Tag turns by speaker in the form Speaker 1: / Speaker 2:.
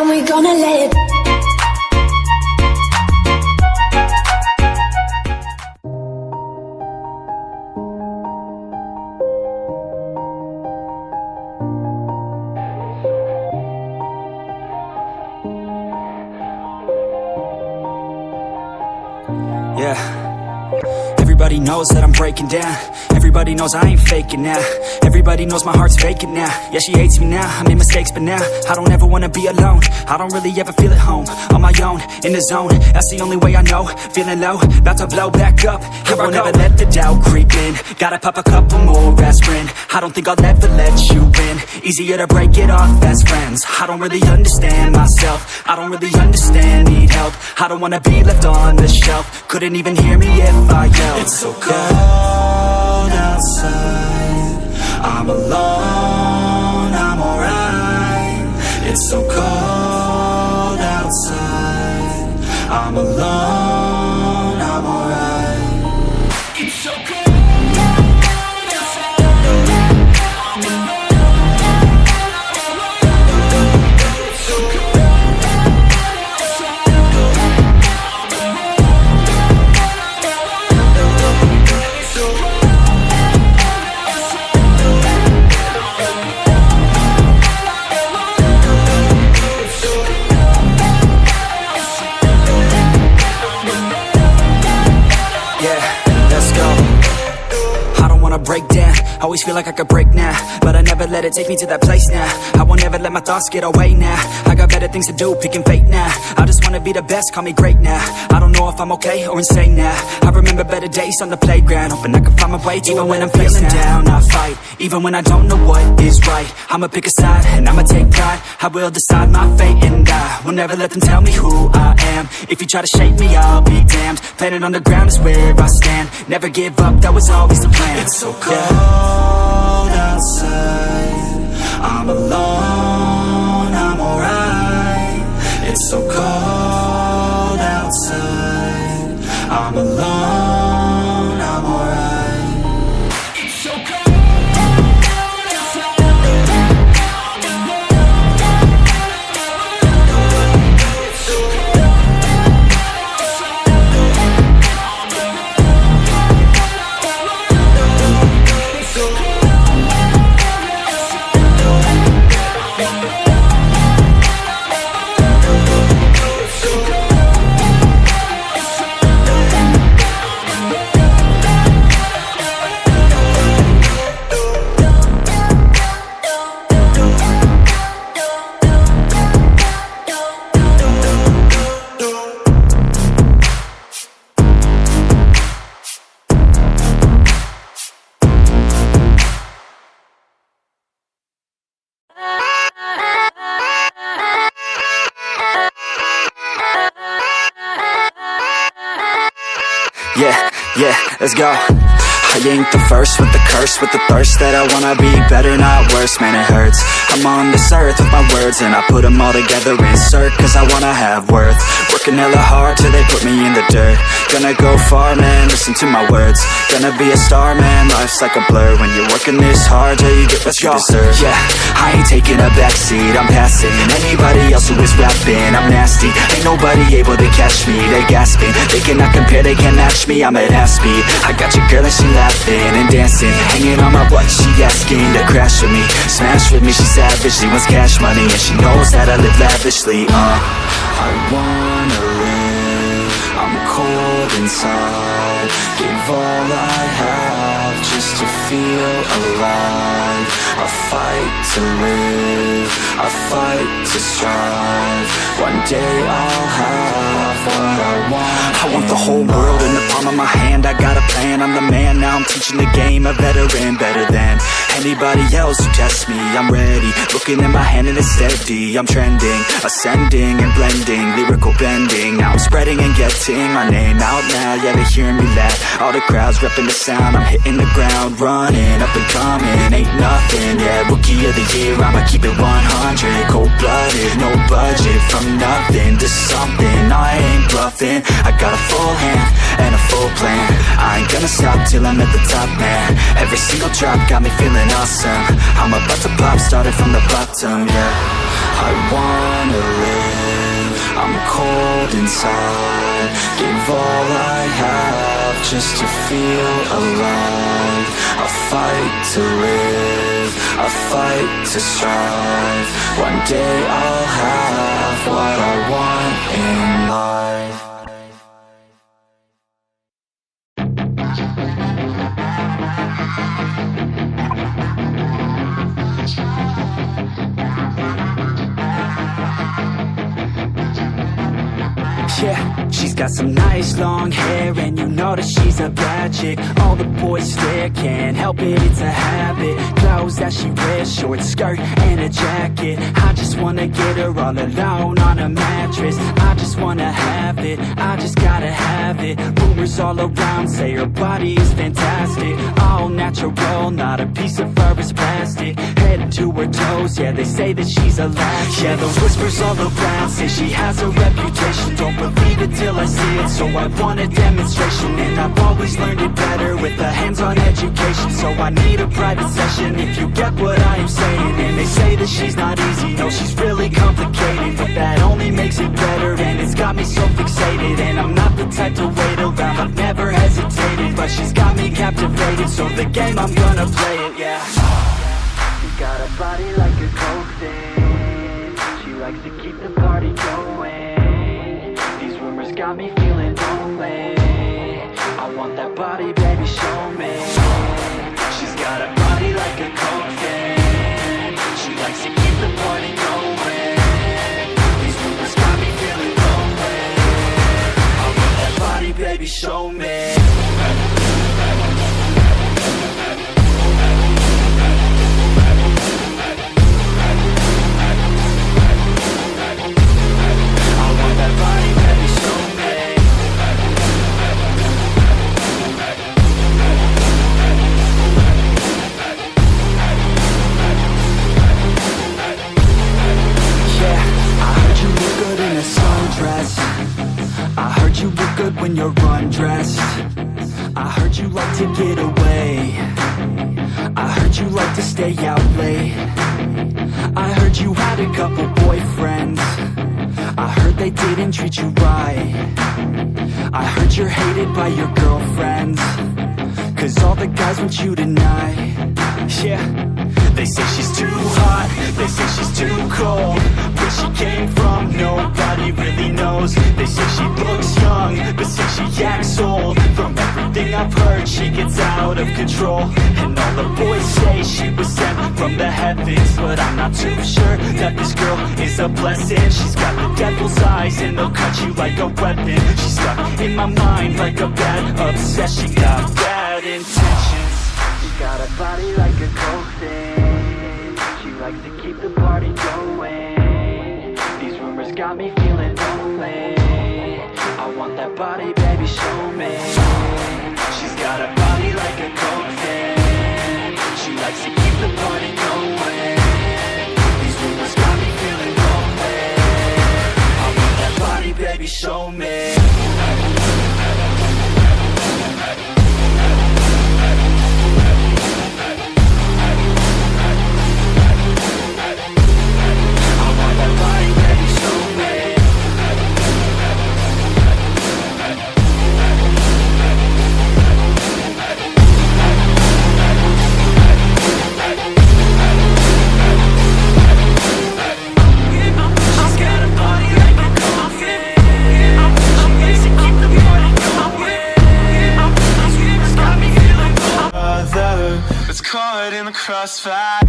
Speaker 1: and we gonna let it.
Speaker 2: Yeah. Everybody knows that I'm breaking down. Everybody knows I ain't faking now. Everybody knows my heart's vacant now. Yeah, she hates me now, I made mistakes but now I don't ever wanna be alone. I don't really ever feel at home. On my own, in the zone, that's the only way I know. Feeling low, about to blow back up. I won't ever let the doubt creep in. Gotta pop a couple more aspirin. I don't think I'll ever let you in. Easier to break it off best friends. I don't really understand myself. I don't really understand, need help. I don't wanna be left on the shelf. Couldn't even hear me if I yelled. It's so cold outside, I'm alone, I'm alright. It's so cold outside, I'm alone, I'm alright. It's so cold. Break down, always feel like I could break now, but I never let it take me to that place now. I won't ever let my thoughts get away now. I got better things to do, picking fate now. I just wanna be the best, call me great now. I don't know if I'm okay or insane now. I remember better days on the playground, hoping I can find my way. Even when I'm feeling down, I fight. Even when I don't know what is right, I'ma pick a side and I'ma take pride. I will decide my fate and I will never let them tell me who I am. If you try to shake me, I'll be damned. Planet on the ground is where I stand. Never give up, that was always the plan. It's so cold outside, I'm alone, I'm alright. It's so cold outside, I'm alone, I'm alright. It's so cold. Yeah, let's go. I ain't the first with the curse, with the thirst that I wanna be better, not worse, man it hurts. I'm on this earth with my words and I put them all together, insert, cause I wanna have worth. Working hella hard till they put me in the dirt. Gonna go far, man, listen to my words. Gonna be a star, man, life's like a blur. When you're working this hard till you get what you deserve. Yeah, I ain't taking a backseat, I'm passing anybody else who is rapping. I'm nasty, ain't nobody able to catch me. They gasping, they cannot compare, they can't match me. I'm at half speed, I got your girl and she laughing and dancing, hanging on my butt, she asking to crash with me, smash with me. She savage, she wants cash money and she knows that I live lavishly. I wanna live, I'm cold inside. Give all I have just to feel alive. I fight to live, I fight to strive. One day I'll have what I want. I want the whole world in the palm of my hand. I got a plan, I'm the man. Now I'm teaching the game, a veteran, better than anybody else who tests me. I'm ready, looking at my hand and it's steady. I'm trending, ascending and blending, lyrical bending. Now I'm spreading and getting my name out now. Yeah, they hearing me laugh, all the crowds repping the sound. I'm hitting the ground, running, up and coming, ain't nothing. Yeah, rookie of the year, I'ma keep it 100. Cold-blooded, no budget, from nothing to something. I ain't bluffing, I got a full hand and a full plan. I ain't gonna stop till I'm at the top, man. Every single drop got me feeling awesome. I'm about to pop, started from the bottom, yeah. I wanna live, cold inside. Give all I have just to feel alive. A fight to live, a fight to strive. One day I'll have what I want in life.
Speaker 1: Yeah, she's got some nice long hair, and you know that she's a bad chick. All the boys stare, can't help it, it's a habit. Clothes that she wears, short skirt and a jacket. I just wanna get her all alone on a mattress. I just wanna have it, I just gotta have it. Rumors all around say her body is fantastic. All natural, not a piece of fur is plastic. Head to her toes, yeah, they say that she's a latch. Yeah, the whispers all around say she has a reputation. Don't believe it till I see it, so I want a demonstration. And I've always learned it better with a hands-on education. So I need a private session if you get what I am saying. And they say that she's not easy, no, she's really complicated. But that only makes it better, and it's got me so fixated. And I'm not the type to wait around, I've never hesitated. But she's got me captivated, so the game, I'm gonna play it, yeah. You got a body like a coke thing. She likes to keep the party going. Rumors got me feeling lonely. I want that body, baby, show me. She's got a body like a coke fan. She likes to keep the party going. These rumors got me feeling lonely. I want that body, baby, show me. You look good when you're undressed. I heard you like to get away. I heard you like to stay out late. I heard you had a couple boyfriends. I heard they didn't treat you right. I heard you're hated by your girlfriends, 'cause all the guys want you tonight. Yeah, they say she's too hot, they say she's too cold. Where she came from, nobody really knows. They say she looks young, but say she acts old. From everything I've heard, she gets out of control. And all the boys say she was sent from the heavens, but I'm not too sure that this girl is a blessing. She's got the devil's eyes, and they'll cut you like a weapon. She's stuck in my mind like a bad obsession. Got bad intentions. She got a body like a coke thing. She likes to keep the party going. These rumors got me feeling lonely. I want that body, baby, show me. She's got a body like a coke thing. She likes to keep the party going. These rumors got me feeling lonely. I want that body, baby, show me.
Speaker 3: Caught in the crossfire.